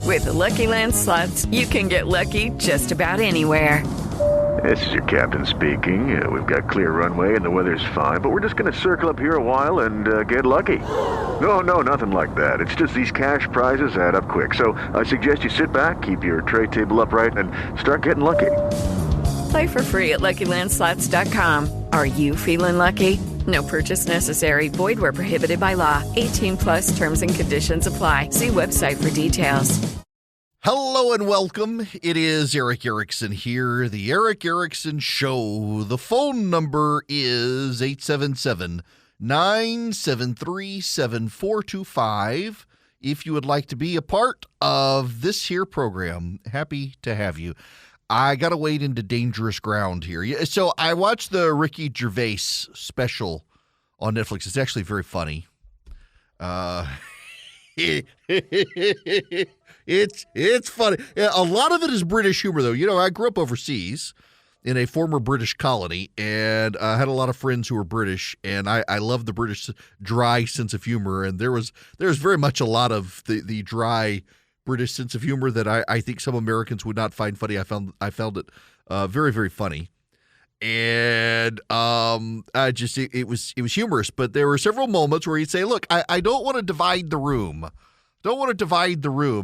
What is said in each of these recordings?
With the Lucky Land Slots, you can get lucky just about anywhere. This is your captain speaking. We've got clear runway and the weather's fine, but we're just going to circle up here a while and get lucky. No, nothing like that. It's just these cash prizes add up quick. So I suggest you sit back, keep your tray table upright, and start getting lucky. Play for free at LuckyLandSlots.com. Are you feeling lucky? No purchase necessary. Void where prohibited by law. 18 plus terms and conditions apply. See website for details. Hello and welcome. It is Eric Erickson here, the Eric Erickson Show. The phone number is 877-973-7425. If you would like to be a part of this here program, happy to have you. I got to wade into dangerous ground here. So I watched the Ricky Gervais special on Netflix. It's actually very funny. It's funny. A lot of it is British humor, though. You know, I grew up overseas in a former British colony, and I had a lot of friends who were British, and I love the British dry sense of humor. And there's very much a lot of the dry British sense of humor that I think some Americans would not find funny. I found it very, very funny. And it was humorous, but there were several moments where he'd say, look, I don't want to divide the room.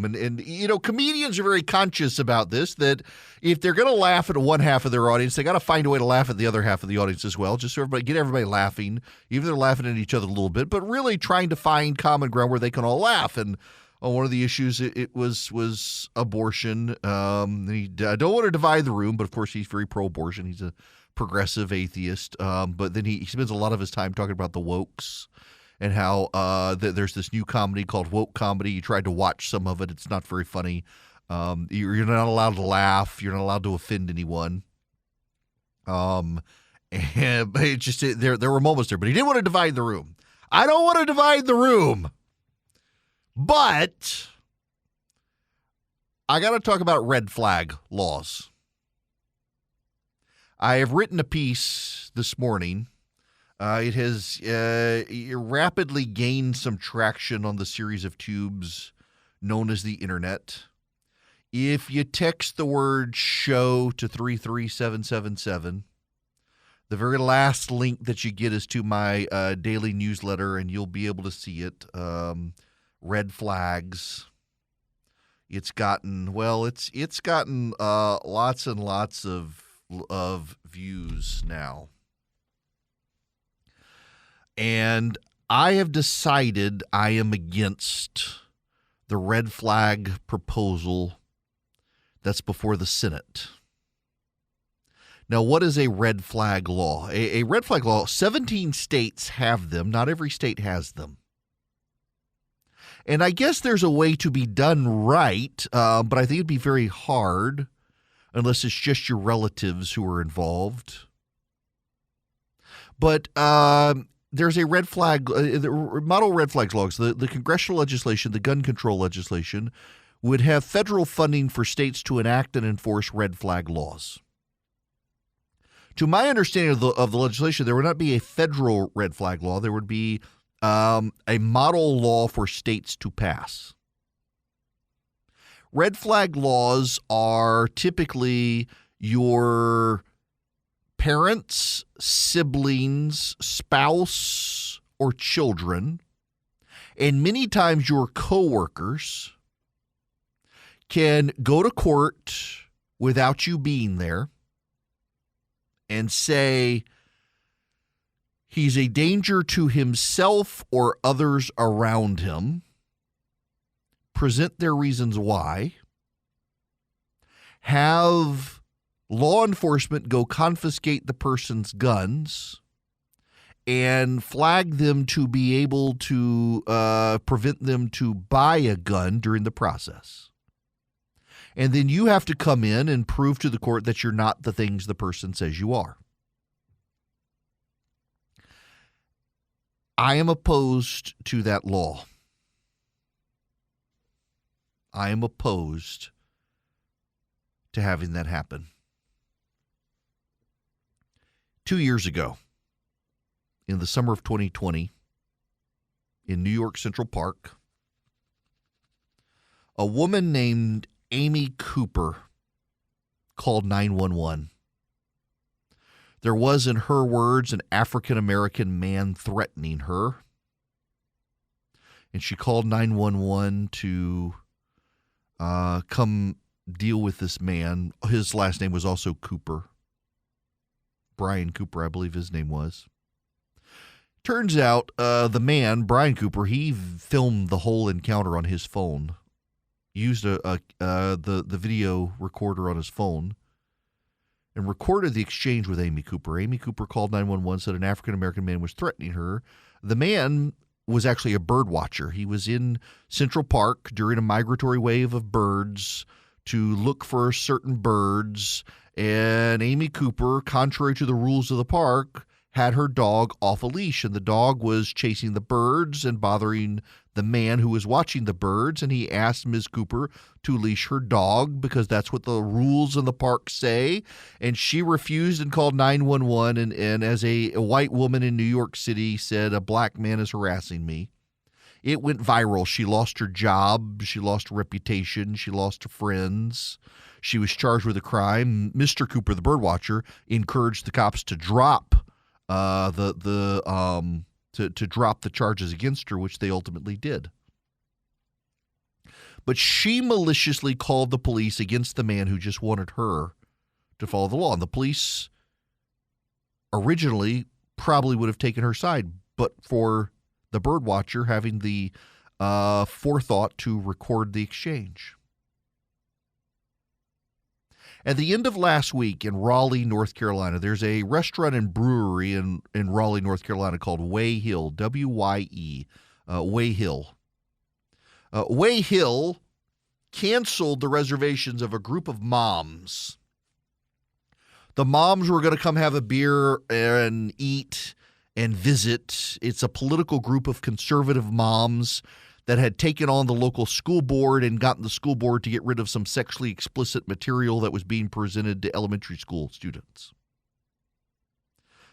And you know, comedians are very conscious about this, that if they're going to laugh at one half of their audience, they got to find a way to laugh at the other half of the audience as well, just so get everybody laughing, even if they're laughing at each other a little bit, but really trying to find common ground where they can all laugh. And one of the issues it was abortion. I don't want to divide the room, but of course he's very pro-abortion. He's a progressive atheist. But then he spends a lot of his time talking about the wokes and how there's this new comedy called woke comedy. You tried to watch some of it. It's not very funny. You're not allowed to laugh. You're not allowed to offend anyone. And it just there were moments there, but he didn't want to divide the room. I don't want to divide the room. But I got to talk about red flag laws. I have written a piece this morning. It has rapidly gained some traction on the series of tubes known as the Internet. If you text the word show to 33777, the very last link that you get is to my daily newsletter, and you'll be able to see it. Red flags. It's gotten lots and lots of views now. And I have decided I am against the red flag proposal that's before the Senate. Now, what is a red flag law? A red flag law, 17 states have them. Not every state has them. And I guess there's a way to be done right, but I think it'd be very hard unless it's just your relatives who are involved. But there's a red flag, model red flags laws. The congressional legislation, the gun control legislation, would have federal funding for states to enact and enforce red flag laws. To my understanding of the legislation, there would not be a federal red flag law. There would be a model law for states to pass. Red flag laws are typically your parents, siblings, spouse, or children, and many times your coworkers can go to court without you being there and say he's a danger to himself or others around him, present their reasons why, have law enforcement go confiscate the person's guns, and flag them to be able to prevent them to buy a gun during the process. And then you have to come in and prove to the court that you're not the things the person says you are. I am opposed to that law. I am opposed to having that happen. 2 years ago, in the summer of 2020, in New York Central Park, A woman named Amy Cooper called 911. There was, in her words, an African-American man threatening her. And she called 911 to come deal with this man. His last name was also Cooper. Brian Cooper, I believe his name was. Turns out the man, Brian Cooper, he filmed the whole encounter on his phone. Used the video recorder on his phone and recorded the exchange with Amy Cooper. Amy Cooper called 911, said an African-American man was threatening her. The man was actually a bird watcher. He was in Central Park during a migratory wave of birds to look for certain birds, and Amy Cooper, contrary to the rules of the park, had her dog off a leash, and the dog was chasing the birds and bothering the man who was watching the birds, and he asked Ms. Cooper to leash her dog because that's what the rules in the park say, and she refused and called 911, and as a white woman in New York City said, a black man is harassing me. It went viral. She lost her job. She lost her reputation. She lost her friends. She was charged with a crime. Mr. Cooper, the birdwatcher, encouraged the cops to drop to drop the charges against her, which they ultimately did. But she maliciously called the police against the man who just wanted her to follow the law. And the police originally probably would have taken her side, but for the birdwatcher having the forethought to record the exchange. At the end of last week in Raleigh, North Carolina, there's a restaurant and brewery in Raleigh, North Carolina called Way Hill, W-Y-E, Way Hill. Way Hill canceled the reservations of a group of moms. The moms were going to come have a beer and eat and visit. It's a political group of conservative moms that had taken on the local school board and gotten the school board to get rid of some sexually explicit material that was being presented to elementary school students.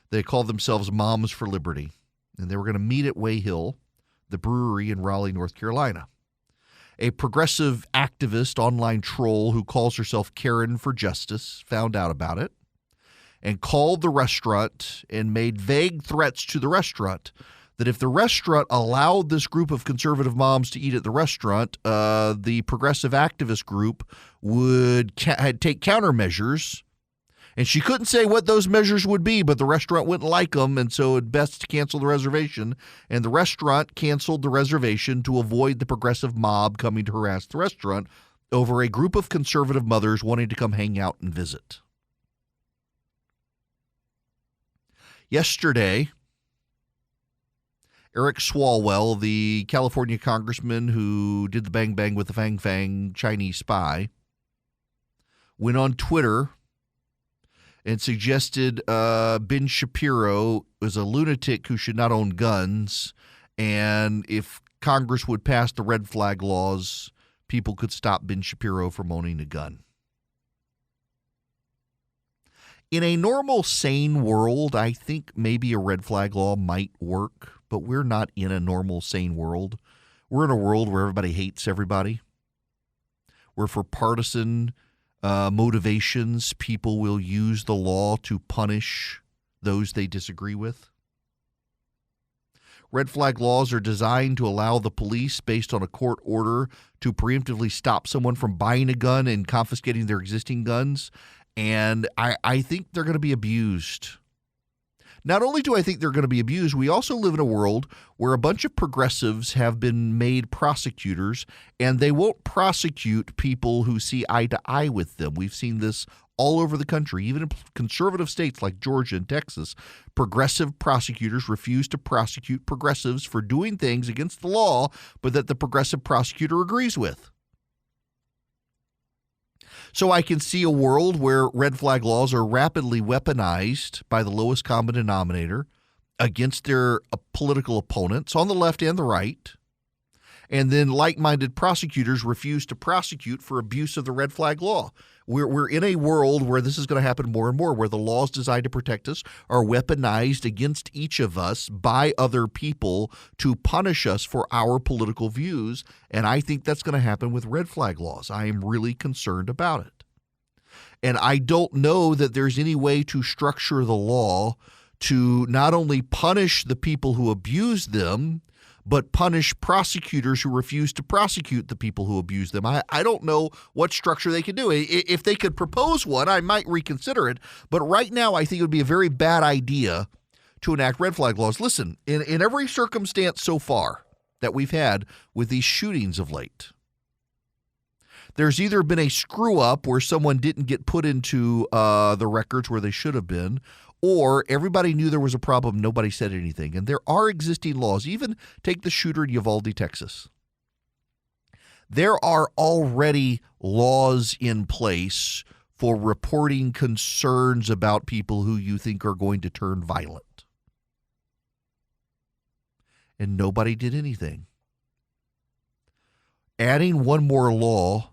They called themselves Moms for Liberty, and they were going to meet at Way Hill, the brewery in Raleigh, North Carolina. A progressive activist online troll who calls herself Karen for Justice found out about it and called the restaurant and made vague threats to the restaurant that if the restaurant allowed this group of conservative moms to eat at the restaurant, the progressive activist group would take countermeasures. And she couldn't say what those measures would be, but the restaurant wouldn't like them, and so it'd best to cancel the reservation. And the restaurant canceled the reservation to avoid the progressive mob coming to harass the restaurant over a group of conservative mothers wanting to come hang out and visit. Yesterday, Eric Swalwell, the California congressman who did the bang bang with the Fang Fang Chinese spy, went on Twitter and suggested Ben Shapiro is a lunatic who should not own guns, and if Congress would pass the red flag laws, people could stop Ben Shapiro from owning a gun. In a normal, sane world, I think maybe a red flag law might work, but we're not in a normal, sane world. We're in a world where everybody hates everybody, where for partisan motivations, people will use the law to punish those they disagree with. Red flag laws are designed to allow the police, based on a court order, to preemptively stop someone from buying a gun and confiscating their existing guns. And I think they're going to be abused. Not only do I think they're going to be abused, we also live in a world where a bunch of progressives have been made prosecutors, and they won't prosecute people who see eye to eye with them. We've seen this all over the country, even in conservative states like Georgia and Texas. Progressive prosecutors refuse to prosecute progressives for doing things against the law, but that the progressive prosecutor agrees with. So I can see a world where red flag laws are rapidly weaponized by the lowest common denominator against their political opponents on the left and the right. And then like-minded prosecutors refuse to prosecute for abuse of the red flag law. We're in a world where this is going to happen more and more, where the laws designed to protect us are weaponized against each of us by other people to punish us for our political views. And I think that's going to happen with red flag laws. I am really concerned about it. And I don't know that there's any way to structure the law to not only punish the people who abuse them, but punish prosecutors who refuse to prosecute the people who abuse them. I don't know what structure they could do. If they could propose one, I might reconsider it. But right now, I think it would be a very bad idea to enact red flag laws. Listen, in every circumstance so far that we've had with these shootings of late, there's either been a screw up where someone didn't get put into the records where they should have been, or everybody knew there was a problem, nobody said anything. And there are existing laws. Even take the shooter in Uvalde, Texas. There are already laws in place for reporting concerns about people who you think are going to turn violent. And nobody did anything. Adding one more law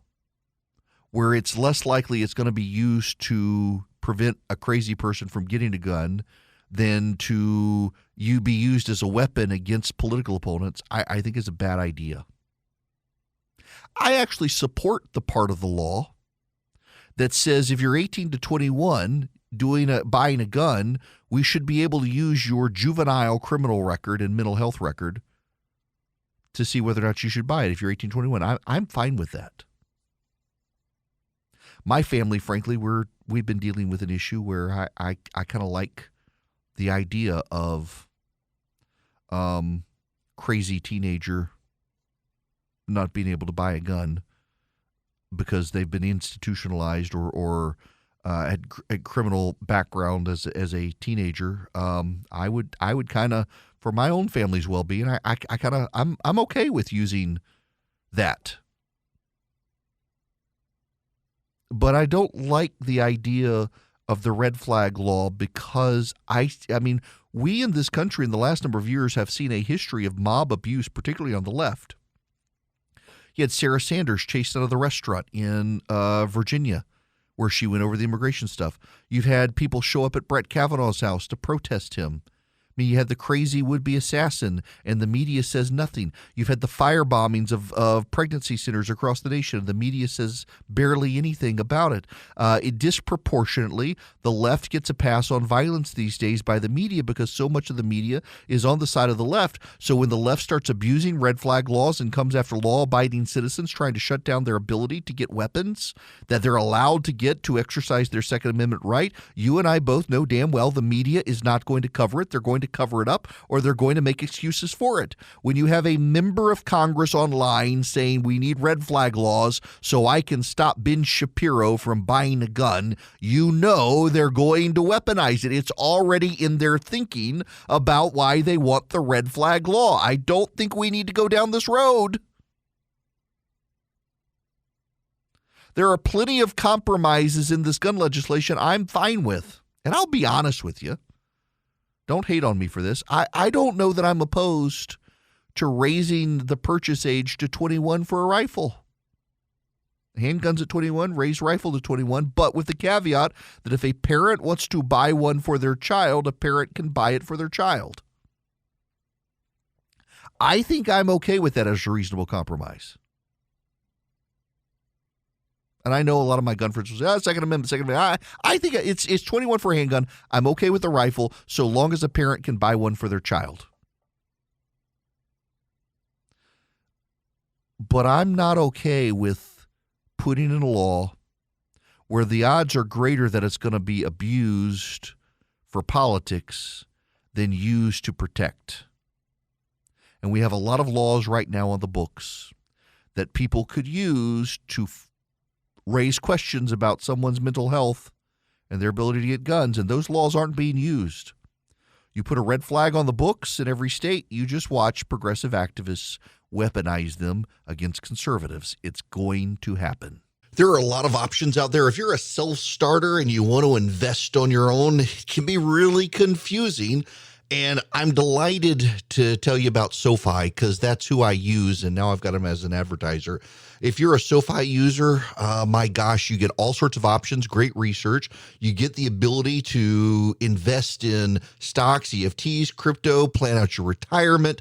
where it's less likely it's going to be used to prevent a crazy person from getting a gun than to be used as a weapon against political opponents, I think is a bad idea. I actually support the part of the law that says if you're 18 to 21 buying a gun, we should be able to use your juvenile criminal record and mental health record to see whether or not you should buy it if you're 18 to 21. I'm fine with that. My family, frankly, we've been dealing with an issue where I kind of like the idea of crazy teenager not being able to buy a gun because they've been institutionalized or had a criminal background as a teenager. I would kind of, for my own family's well-being, I'm okay with using that. But I don't like the idea of the red flag law because I mean, we in this country in the last number of years have seen a history of mob abuse, particularly on the left. You had Sarah Sanders chased out of the restaurant in Virginia where she went over the immigration stuff. You've had people show up at Brett Kavanaugh's house to protest him. I mean, you had the crazy would-be assassin, and the media says nothing. You've had the fire bombings of pregnancy centers across the nation, and the media says barely anything about it. Disproportionately, the left gets a pass on violence these days by the media because so much of the media is on the side of the left. So when the left starts abusing red flag laws and comes after law-abiding citizens trying to shut down their ability to get weapons that they're allowed to get to exercise their Second Amendment right, you and I both know damn well the media is not going to cover it. They're going to cover it up, or they're going to make excuses for it. When you have a member of Congress online saying we need red flag laws so I can stop Ben Shapiro from buying a gun, you know they're going to weaponize it. It's already in their thinking about why they want the red flag law. I don't think we need to go down this road. There are plenty of compromises in this gun legislation I'm fine with. And I'll be honest with you. Don't hate on me for this. I don't know that I'm opposed to raising the purchase age to 21 for a rifle. Handguns at 21, raise rifle to 21, but with the caveat that if a parent wants to buy one for their child, a parent can buy it for their child. I think I'm okay with that as a reasonable compromise. And I know a lot of my gun friends will say, Second Amendment. I think it's 21 for a handgun. I'm okay with the rifle so long as a parent can buy one for their child. But I'm not okay with putting in a law where the odds are greater that it's going to be abused for politics than used to protect. And we have a lot of laws right now on the books that people could use to raise questions about someone's mental health and their ability to get guns, and those laws aren't being used. You put a red flag on the books in every state, you just watch progressive activists weaponize them against conservatives. It's going to happen. There are a lot of options out there. If you're a self-starter and you want to invest on your own, it can be really confusing. And I'm delighted to tell you about SoFi because that's who I use, and now I've got them as an advertiser. If you're a SoFi user, my gosh, you get all sorts of options, great research. You get the ability to invest in stocks, EFTs, crypto, plan out your retirement.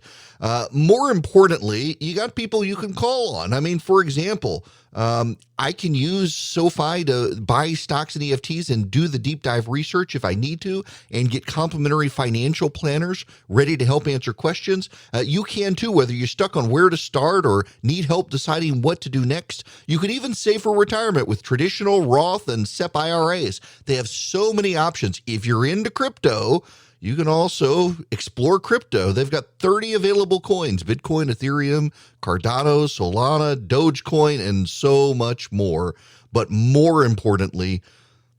More importantly, you got people you can call on. I mean, for example, I can use SoFi to buy stocks and EFTs and do the deep dive research if I need to and get complimentary financial planners ready to help answer questions. You can too, whether you're stuck on where to start or need help deciding what to do next. You can even save for retirement with traditional Roth and SEP IRAs. They have so many options. If you're into crypto, you can also explore crypto. They've got 30 available coins: Bitcoin, Ethereum, Cardano, Solana, Dogecoin, and so much more. But more importantly,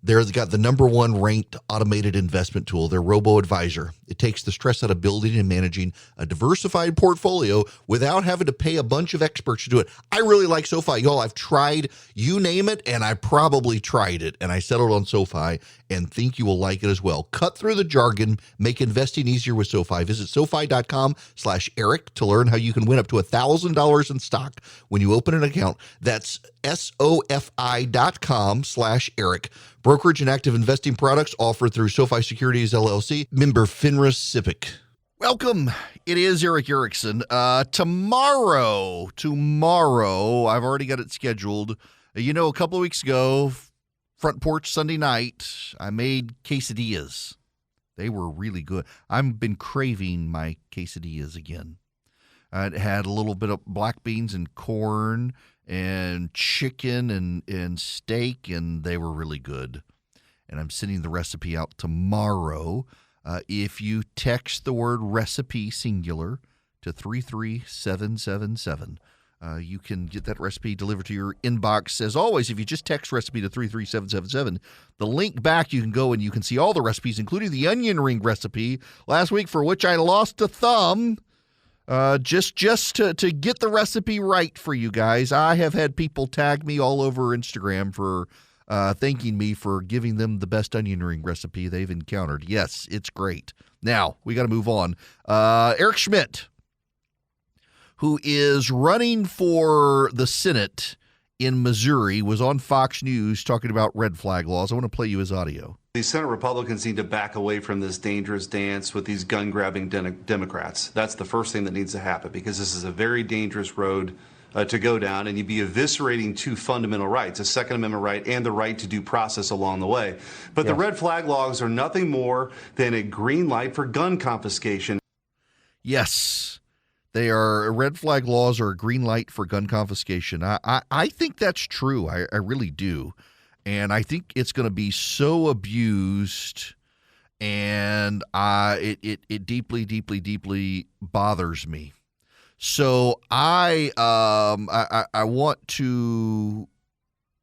they've got the number one ranked automated investment tool, their robo-advisor. It takes the stress out of building and managing a diversified portfolio without having to pay a bunch of experts to do it. I really like SoFi. Y'all, I've tried, you name it, and I probably tried it, and I settled on SoFi and think you will like it as well. Cut through the jargon, make investing easier with SoFi. Visit SoFi.com/Eric to learn how you can win up to $1,000 in stock when you open an account. That's SoFi.com/Eric. Brokerage and active investing products offered through SoFi Securities LLC, member FINRA SIPC. Welcome. It is Eric Erickson. Tomorrow, I've already got it scheduled. A couple of weeks ago, Front Porch Sunday night, I made quesadillas. They were really good. I've been craving my quesadillas again. It had a little bit of black beans and corn and chicken and steak, and they were really good. And I'm sending the recipe out tomorrow. If you text the word recipe singular to 33777, you can get that recipe delivered to your inbox. As always, if you just text recipe to 33777, the link back, you can go and you can see all the recipes, including the onion ring recipe last week, for which I lost a thumb. Just to get the recipe right for you guys. I have had people tag me all over Instagram for thanking me for giving them the best onion ring recipe they've encountered. Yes, it's great. Now, we got to move on. Eric Schmidt, who is running for the Senate in Missouri, was on Fox News talking about red flag laws. I want to play you his audio. These Senate Republicans need to back away from this dangerous dance with these gun-grabbing Democrats. That's the first thing that needs to happen, because this is a very dangerous road to go down, and you'd be eviscerating two fundamental rights, a Second Amendment right and the right to due process along the way. But The red flag laws are nothing more than a green light for gun confiscation. Yes, they are. Red flag laws are a green light for gun confiscation. I think that's true. I really do. And I think it's going to be so abused, and it deeply, deeply, deeply bothers me. So I want to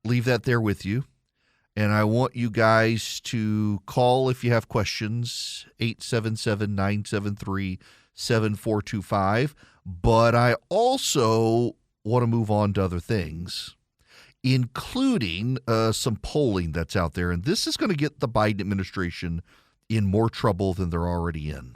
leave that there with you, and I want you guys to call if you have questions, 877-973-7425. But I also want to move on to other things, including some polling that's out there. And this is going to get the Biden administration in more trouble than they're already in.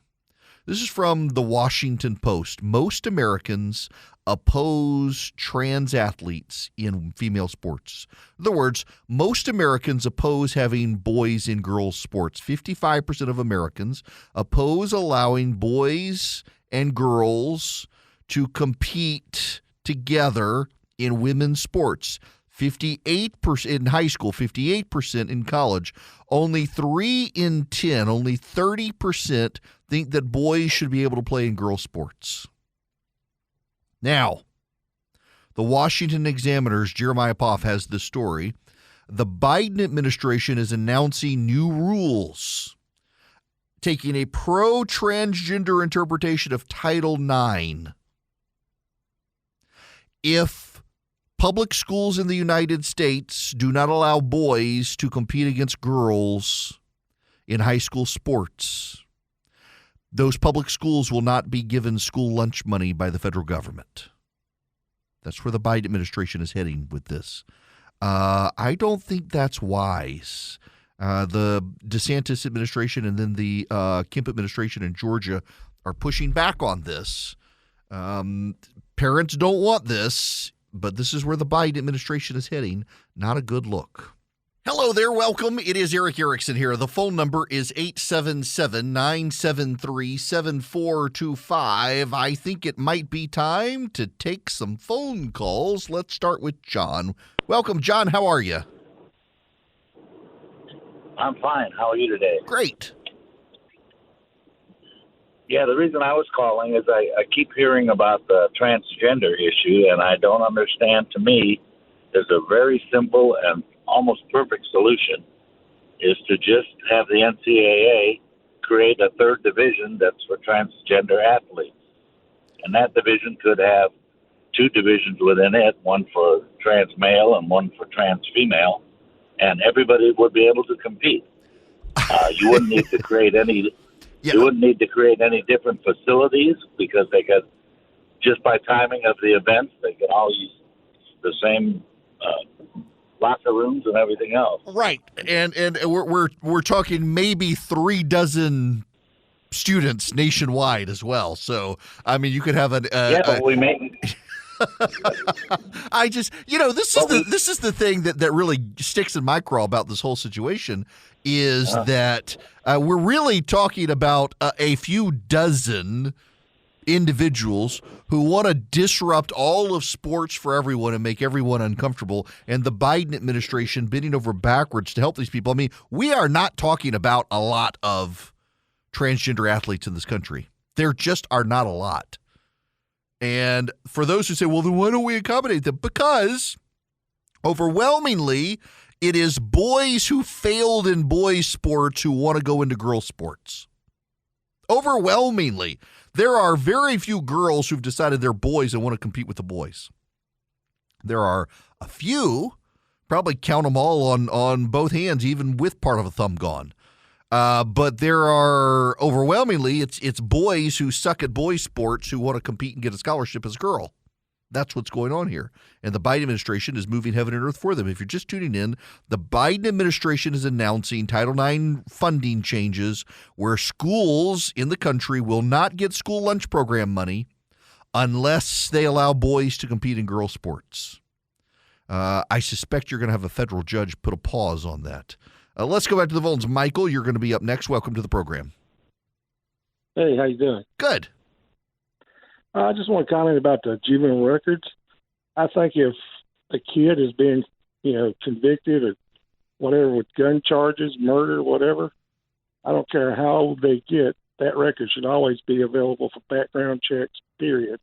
This is from the Washington Post. Most Americans oppose trans athletes in female sports. In other words, most Americans oppose having boys in girls' sports. 55% of Americans oppose allowing boys and girls to compete together in women's sports. 58% in high school, 58% in college. Only 3 in 10, only 30% think that boys should be able to play in girls' sports. Now, the Washington Examiner's Jeremiah Poff has this story. The Biden administration is announcing new rules, taking a pro-transgender interpretation of Title IX. If public schools in the United States do not allow boys to compete against girls in high school sports, those public schools will not be given school lunch money by the federal government. That's where the Biden administration is heading with this. I don't think that's wise. The DeSantis administration and then the Kemp administration in Georgia are pushing back on this. Parents don't want this, but this is where the Biden administration is heading. Not a good look. Hello there. Welcome. It is Eric Erickson here. The phone number is 877-973-7425. I think it might be time to take some phone calls. Let's start with John. Welcome, John. How are you? I'm fine. How are you today? Great. Yeah, the reason I was calling is I keep hearing about the transgender issue, and I don't understand. To me, there's a very simple and almost perfect solution, is to just have the NCAA create a third division that's for transgender athletes. And that division could have two divisions within it, one for trans male and one for trans female, and everybody would be able to compete. You wouldn't need to create any... Yeah. You wouldn't need to create any different facilities because they could, just by timing of the events, they could all use the same locker rooms and everything else. Right, and we're talking maybe 3 dozen students nationwide as well. So I mean, you could have an. But we may. I just, this is the thing that really sticks in my craw about this whole situation is that we're really talking about a few dozen individuals who want to disrupt all of sports for everyone and make everyone uncomfortable, and the Biden administration bending over backwards to help these people. I mean, we are not talking about a lot of transgender athletes in this country. There just are not a lot. And for those who say, well, then why don't we accommodate them? Because overwhelmingly, it is boys who failed in boys' sports who want to go into girls' sports. Overwhelmingly. There are very few girls who've decided they're boys and want to compete with the boys. There are a few, probably count them all on both hands, even with part of a thumb gone. But there are overwhelmingly, it's boys who suck at boys' sports who want to compete and get a scholarship as a girl. That's what's going on here. And the Biden administration is moving heaven and earth for them. If you're just tuning in, the Biden administration is announcing Title IX funding changes where schools in the country will not get school lunch program money unless they allow boys to compete in girls' sports. I suspect you're going to have a federal judge put a pause on that. Let's go back to the phones. Michael, you're going to be up next. Welcome to the program. Hey, how you doing? Good. I just want to comment about the juvenile records. I think if a kid is being, convicted or whatever with gun charges, murder, whatever, I don't care how old they get, that record should always be available for background checks, period.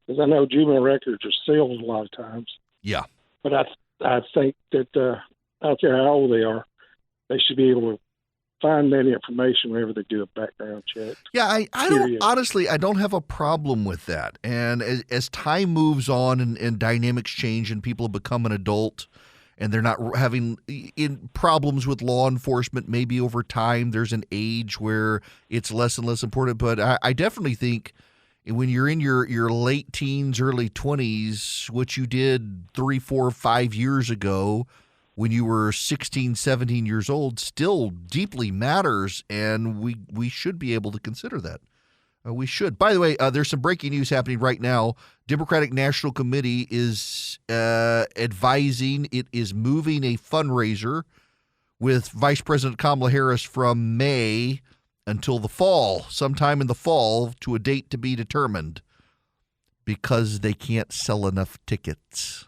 Because I know juvenile records are sealed a lot of times. Yeah. But I think that I don't care how old they are, they should be able to find that information whenever they do a background check. Yeah, I don't honestly, I don't have a problem with that. And as time moves on and dynamics change and people have become an adult and they're not having problems with law enforcement, maybe over time there's an age where it's less and less important. But I definitely think when you're in your late teens, early 20s, what you did 3, 4, 5 years ago when you were 16, 17 years old still deeply matters, and we should be able to consider that. We should. By the way, there's some breaking news happening right now. Democratic National Committee is advising, it is moving a fundraiser with Vice President Kamala Harris from May until the fall, sometime in the fall, to a date to be determined, because they can't sell enough tickets.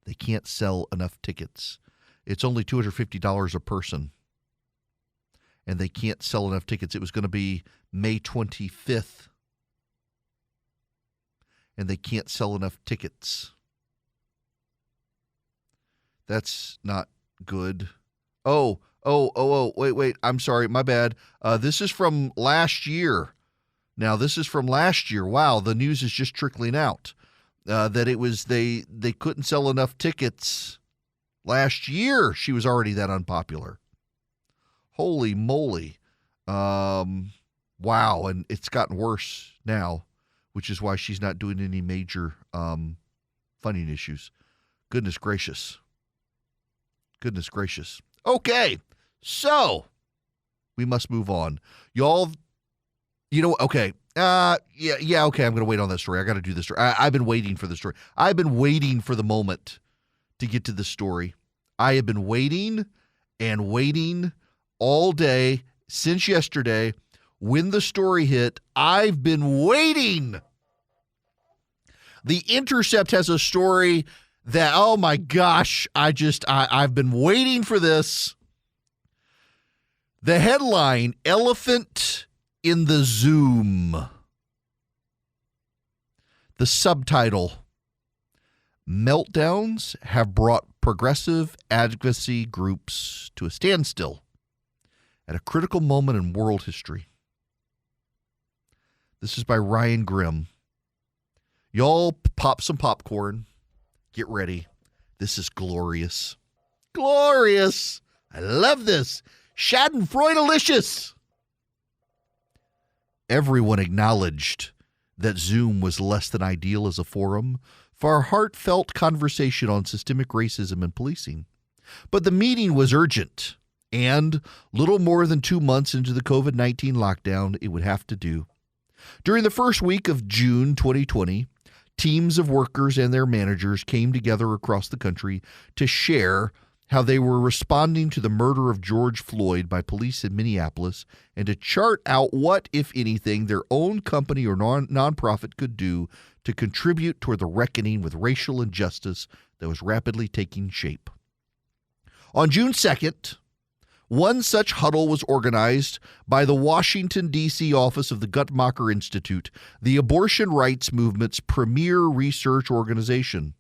They can't sell enough tickets. It's only $250 a person. And they can't sell enough tickets. It was going to be May 25th. And they can't sell enough tickets. That's not good. Wait. I'm sorry. My bad. This is from last year. Now, this is from last year. Wow, the news is just trickling out. That it was they couldn't sell enough tickets last year. She was already that unpopular. Holy moly. Wow. And it's gotten worse now, which is why she's not doing any major funding issues. Goodness gracious. Goodness gracious. Okay, so we must move on. Y'all, okay. Okay, I'm going to wait on that story. I got to do this story. I've been waiting for the story. I've been waiting for the moment to get to this story. I have been waiting and waiting all day since yesterday. When the story hit, I've been waiting. The Intercept has a story that, oh my gosh, I've been waiting for this. The headline, Elephant in the Zoom. The subtitle, Meltdowns have brought progressive advocacy groups to a standstill at a critical moment in world history. This is by Ryan Grimm. Y'all pop some popcorn. Get ready. This is glorious. Glorious. I love this. Schadenfreude-alicious. Everyone acknowledged that Zoom was less than ideal as a forum for a heartfelt conversation on systemic racism and policing. But the meeting was urgent, and little more than 2 months into the COVID-19 lockdown, it would have to do. During the first week of June 2020, teams of workers and their managers came together across the country to share how they were responding to the murder of George Floyd by police in Minneapolis and to chart out what, if anything, their own company or nonprofit could do to contribute toward the reckoning with racial injustice that was rapidly taking shape. On June 2nd, one such huddle was organized by the Washington, D.C. office of the Guttmacher Institute, the abortion rights movement's premier research organization.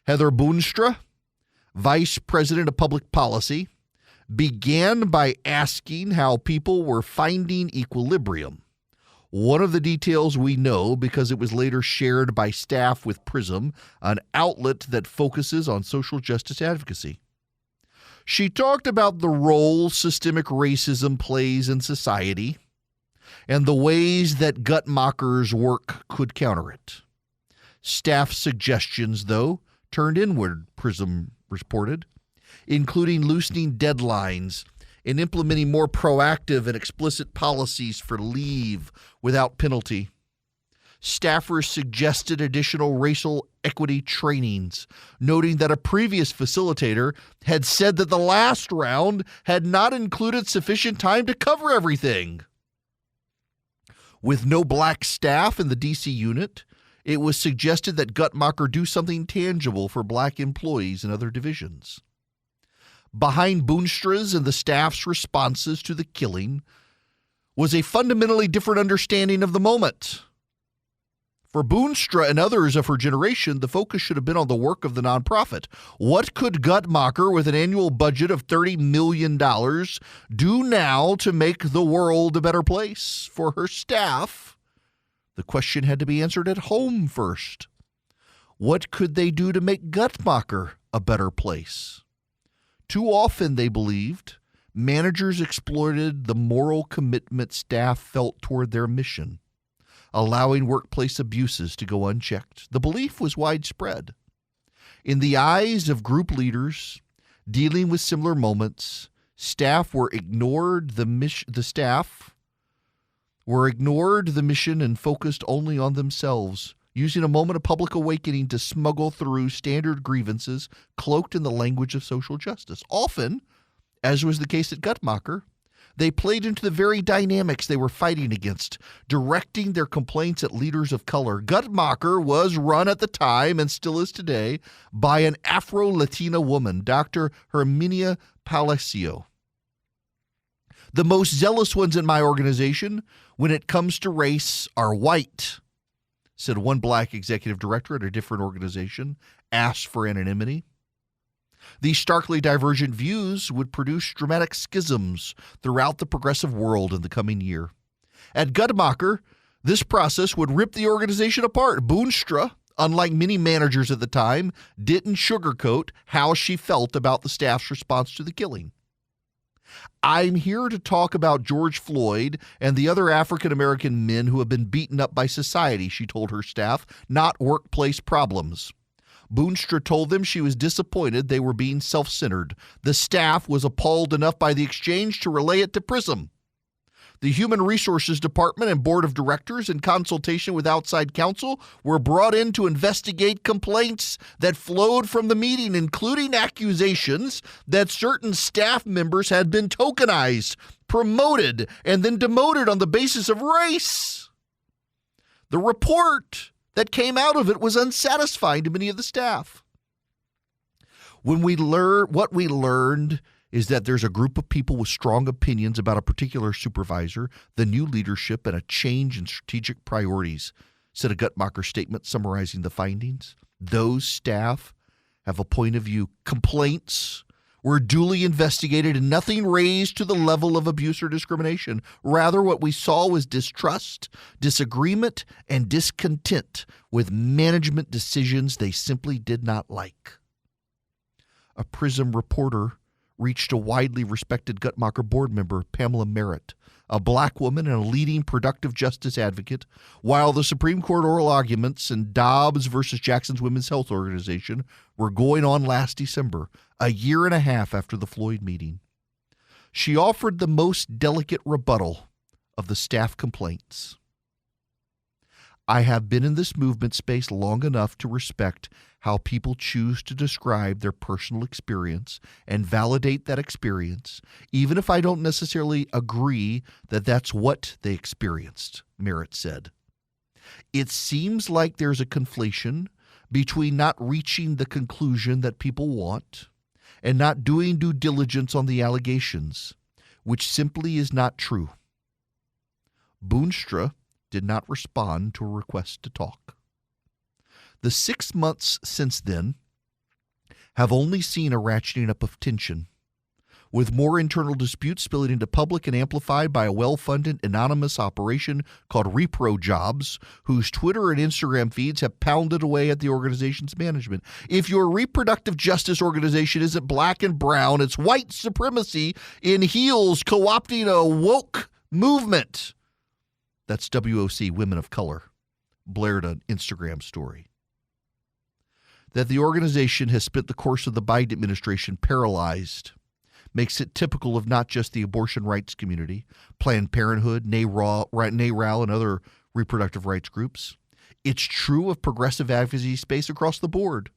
Heather Boonstra, Vice President of Public Policy, began by asking how people were finding equilibrium. One of the details we know because it was later shared by staff with PRISM, an outlet that focuses on social justice advocacy. She talked about the role systemic racism plays in society and the ways that Guttmacher's work could counter it. Staff suggestions, though, turned inward, PRISM reported, including loosening deadlines and implementing more proactive and explicit policies for leave without penalty. Staffers suggested additional racial equity trainings, noting that a previous facilitator had said that the last round had not included sufficient time to cover everything. With no black staff in the D.C. unit, it was suggested that Guttmacher do something tangible for black employees in other divisions. Behind Boonstra's and the staff's responses to the killing was a fundamentally different understanding of the moment. For Boonstra and others of her generation, the focus should have been on the work of the nonprofit. What could Guttmacher, with an annual budget of $30 million, do now to make the world a better place? For her staff, the question had to be answered at home first. What could they do to make Guttmacher a better place? Too often, they believed, managers exploited the moral commitment staff felt toward their mission, allowing workplace abuses to go unchecked. The belief was widespread. In the eyes of group leaders dealing with similar moments, staff were ignored the mission and focused only on themselves, using a moment of public awakening to smuggle through standard grievances cloaked in the language of social justice. Often, as was the case at Guttmacher, they played into the very dynamics they were fighting against, directing their complaints at leaders of color. Guttmacher was run at the time, and still is today, by an Afro-Latina woman, Dr. Herminia Palacio. The most zealous ones in my organization, when it comes to race, are white, said one black executive director at a different organization, asked for anonymity. These starkly divergent views would produce dramatic schisms throughout the progressive world in the coming year. At Guttmacher, this process would rip the organization apart. Boonstra, unlike many managers at the time, didn't sugarcoat how she felt about the staff's response to the killing. I'm here to talk about George Floyd and the other African-American men who have been beaten up by society, she told her staff, not workplace problems. Boonstra told them she was disappointed they were being self-centered. The staff was appalled enough by the exchange to relay it to PRISM. The Human Resources Department and Board of Directors, in consultation with outside counsel, were brought in to investigate complaints that flowed from the meeting, including accusations that certain staff members had been tokenized, promoted, and then demoted on the basis of race. The report that came out of it was unsatisfying to many of the staff. What we learned is that there's a group of people with strong opinions about a particular supervisor, the new leadership, and a change in strategic priorities, said a Guttmacher statement summarizing the findings. Those staff have a point of view. Complaints were duly investigated and nothing raised to the level of abuse or discrimination. Rather, what we saw was distrust, disagreement, and discontent with management decisions they simply did not like. A PRISM reporter reached a widely respected Guttmacher board member, Pamela Merritt, a black woman and a leading productive justice advocate, while the Supreme Court oral arguments in Dobbs versus Jackson's Women's Health Organization were going on last December, a year and a half after the Floyd meeting. She offered the most delicate rebuttal of the staff complaints. I have been in this movement space long enough to respect how people choose to describe their personal experience and validate that experience, even if I don't necessarily agree that that's what they experienced, Merritt said. It seems like there's a conflation between not reaching the conclusion that people want and not doing due diligence on the allegations, which simply is not true. Boonstra did not respond to a request to talk. The 6 months since then have only seen a ratcheting up of tension, with more internal disputes spilling into public and amplified by a well-funded anonymous operation called Repro Jobs, whose Twitter and Instagram feeds have pounded away at the organization's management. If your reproductive justice organization isn't black and brown, it's white supremacy in heels co-opting a woke movement. That's WOC, Women of Color, blared an Instagram story. That the organization has spent the course of the Biden administration paralyzed makes it typical of not just the abortion rights community, Planned Parenthood, NARAL, and other reproductive rights groups. It's true of progressive advocacy space across the board.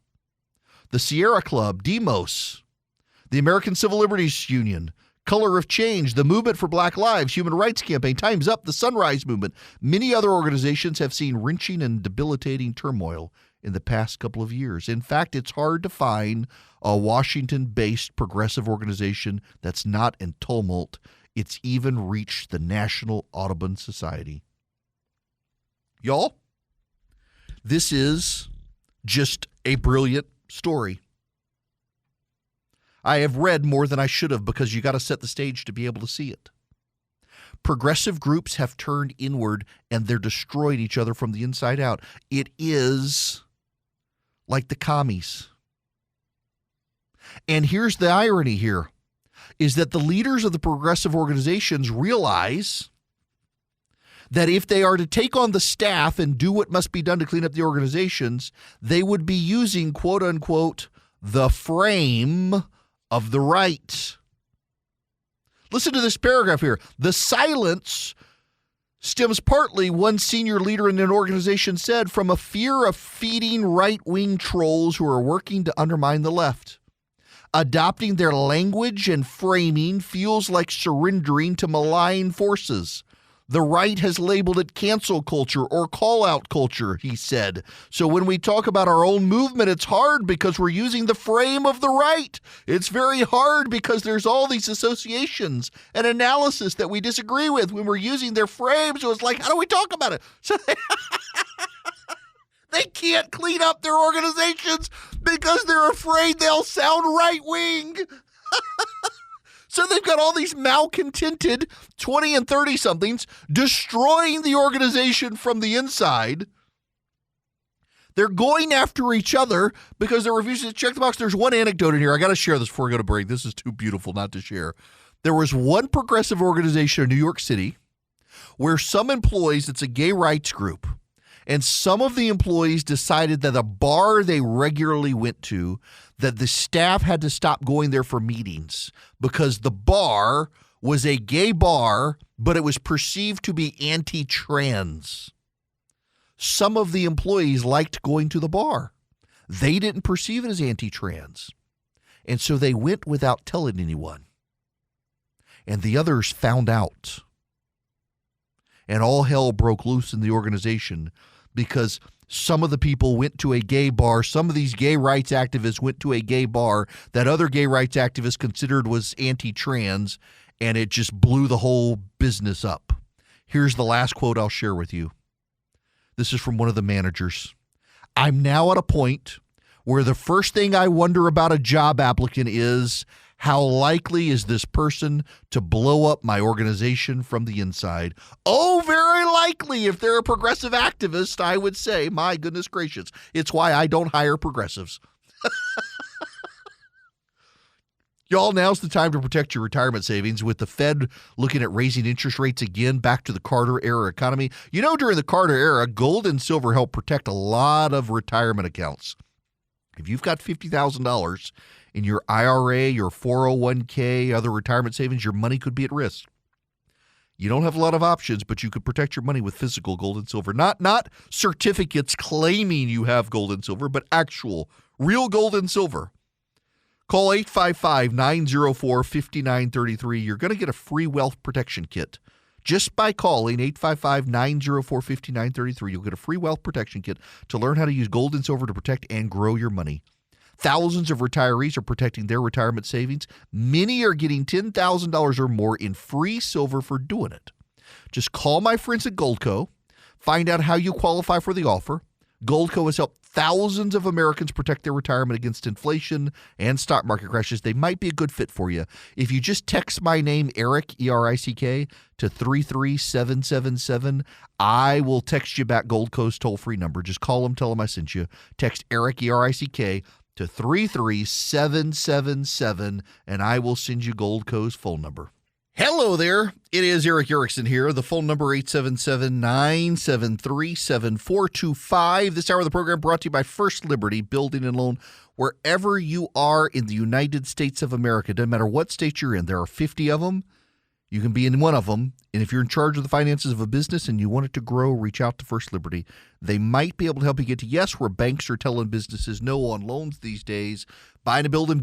The Sierra Club, Demos, the American Civil Liberties Union, Color of Change, the Movement for Black Lives, Human Rights Campaign, Time's Up, the Sunrise Movement. Many other organizations have seen wrenching and debilitating turmoil in the past couple of years. In fact, it's hard to find a Washington-based progressive organization that's not in tumult. It's even reached the National Audubon Society. Y'all, this is just a brilliant story. I have read more than I should have because you got to set the stage to be able to see it. Progressive groups have turned inward and they're destroying each other from the inside out. It is like the commies. And here's the irony here, is that the leaders of the progressive organizations realize that if they are to take on the staff and do what must be done to clean up the organizations, they would be using, quote unquote, the frame of the right. Listen to this paragraph here. The silence stems partly, one senior leader in an organization said, from a fear of feeding right-wing trolls who are working to undermine the left. Adopting their language and framing feels like surrendering to malign forces. The right has labeled it cancel culture or call-out culture, he said. So when we talk about our own movement, it's hard because we're using the frame of the right. It's very hard because there's all these associations and analysis that we disagree with when we're using their frame. So it's like, how do we talk about it? So they can't clean up their organizations because they're afraid they'll sound right-wing. So they've got all these malcontented 20 and 30-somethings destroying the organization from the inside. They're going after each other because they're refusing to check the box. There's one anecdote in here. I got to share this before we go to break. This is too beautiful not to share. There was one progressive organization in New York City where some employees, it's a gay rights group, And some of the employees decided that a bar they regularly went to, that the staff had to stop going there for meetings because the bar was a gay bar, but it was perceived to be anti-trans. Some of the employees liked going to the bar. They didn't perceive it as anti-trans. And so they went without telling anyone. And the others found out. And all hell broke loose in the organization because some of the people went to a gay bar. Some of these gay rights activists went to a gay bar that other gay rights activists considered was anti-trans, and it just blew the whole business up. Here's the last quote I'll share with you. This is from one of the managers. I'm now at a point where the first thing I wonder about a job applicant is, how likely is this person to blow up my organization from the inside? Oh, very likely. If they're a progressive activist, I would say, my goodness gracious. It's why I don't hire progressives. Y'all, now's the time to protect your retirement savings with the Fed looking at raising interest rates again back to the Carter era economy. You know, during the Carter era, gold and silver helped protect a lot of retirement accounts. If you've got $50,000 in your IRA, your 401k, other retirement savings, your money could be at risk. You don't have a lot of options, but you could protect your money with physical gold and silver. Not certificates claiming you have gold and silver, but actual, real gold and silver. Call 855-904-5933. You're going to get a free wealth protection kit. Just by calling 855-904-5933, you'll get a free wealth protection kit to learn how to use gold and silver to protect and grow your money. Thousands of retirees are protecting their retirement savings. Many are getting $10,000 or more in free silver for doing it. Just call my friends at Goldco. Find out how you qualify for the offer. Goldco has helped thousands of Americans protect their retirement against inflation and stock market crashes. They might be a good fit for you. If you just text my name, Eric, E-R-I-C-K, to 33777, I will text you back Goldco's toll-free number. Just call them, tell them I sent you. Text Eric, E-R-I-C-K, to 33777, and I will send you Goldco's phone number. Hello there. It is Eric Erickson here. The phone number 877-973-7425. This hour of the program brought to you by First Liberty Building and Loan. Wherever you are in the United States of America, doesn't matter what state you're in, there are 50 of them. You can be in one of them. And if you're in charge of the finances of a business and you want it to grow, reach out to First Liberty. They might be able to help you get to yes, where banks are telling businesses no on loans these days. Buying a building,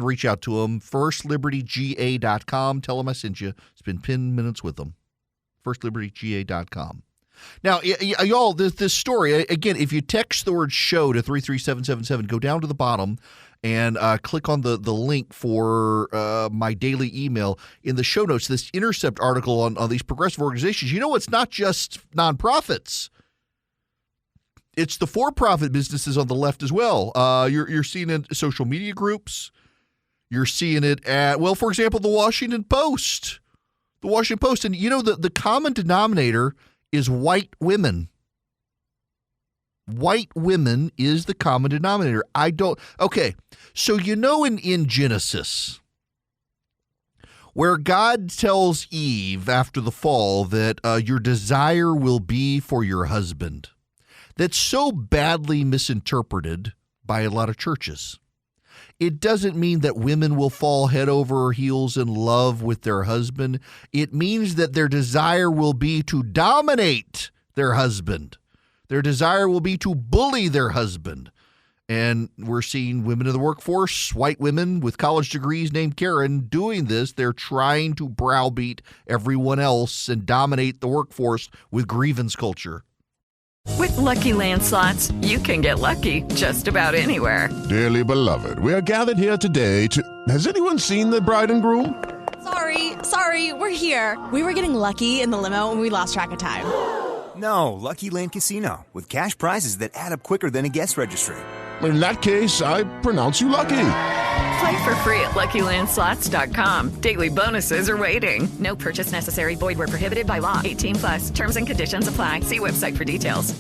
reach out to them. FirstLibertyGA.com. Tell them I sent you. Spend 10 minutes with them. FirstLibertyGA.com. Now, y'all, this story, again, if you text the word show to 33777, go down to the bottom and click on the link for my daily email in the show notes. This Intercept article on these progressive organizations. You know, it's not just nonprofits. It's the for-profit businesses on the left as well. You're seeing it in social media groups. You're seeing it at, well, for example, the Washington Post. The Washington Post. And, you know, the common denominator is white women. White women is the common denominator. Okay, so you know in Genesis, where God tells Eve after the fall that your desire will be for your husband, that's so badly misinterpreted by a lot of churches. It doesn't mean that women will fall head over heels in love with their husband. It means that their desire will be to dominate their husband. Their desire will be to bully their husband. And we're seeing women in the workforce, white women with college degrees named Karen, doing this. They're trying to browbeat everyone else and dominate the workforce with grievance culture. With Lucky Land Slots, you can get lucky just about anywhere. Dearly beloved, we are gathered here today to... Has anyone seen the bride and groom? Sorry, we're here. We were getting lucky in the limo and we lost track of time. No, Lucky Land Casino, with cash prizes that add up quicker than a guest registry. In that case, I pronounce you lucky. Play for free at LuckyLandSlots.com. Daily bonuses are waiting. No purchase necessary. Void where prohibited by law. 18+. Terms and conditions apply. See website for details.